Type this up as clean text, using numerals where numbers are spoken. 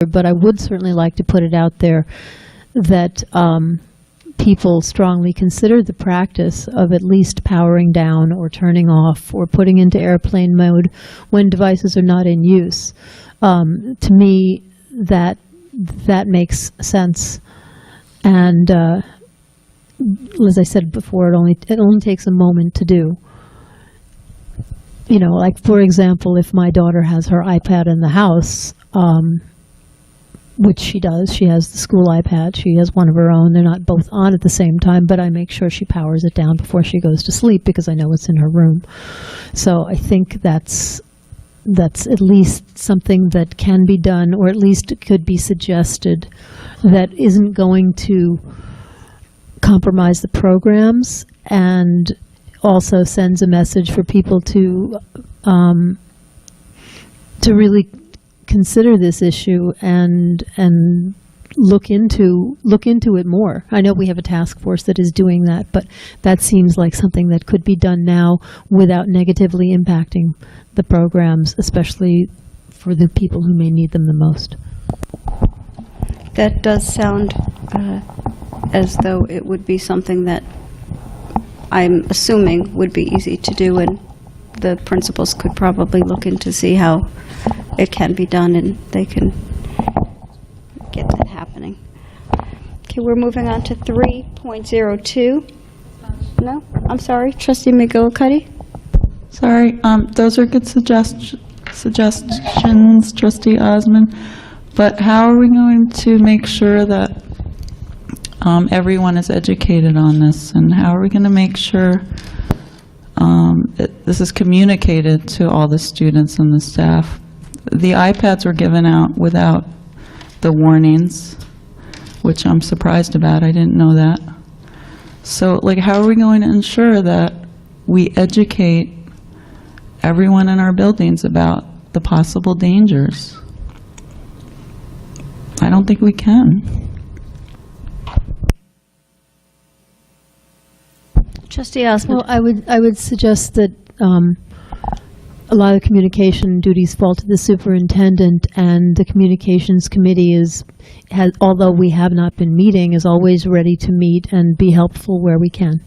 but I would certainly like to put it out there that people strongly consider the practice of at least powering down or turning off or putting into airplane mode when devices are not in use. To me, that makes sense. And as I said before, it only takes a moment to do. You know, like for example, if my daughter has her iPad in the house, which she does, she has the school iPad, she has one of her own, they're not both on at the same time, but I make sure she powers it down before she goes to sleep because I know it's in her room. So I think that's at least something that can be done, or at least could be suggested, that isn't going to compromise the programs and also sends a message for people to really consider this issue and look into it more. I know we have a task force that is doing that, but that seems like something that could be done now without negatively impacting the programs, especially for the people who may need them the most. That does sound as though it would be something that I'm assuming would be easy to do, and the principals could probably look into see how it can be done, and they can get that happening. Okay, we're moving on to 3.02. No, I'm sorry, Trustee McGillicuddy. Sorry, those are good suggestions, Trustee Osmond. But how are we going to make sure that everyone is educated on this, and how are we going to make sure this is communicated to all the students and the staff? The iPads were given out without the warnings, which I'm surprised about. I didn't know that. So, like, how are we going to ensure that we educate everyone in our buildings about the possible dangers? I don't think we can. Trustee Osmond. Well, I would suggest that a lot of communication duties fall to the superintendent, and the communications committee although we have not been meeting, is always ready to meet and be helpful where we can.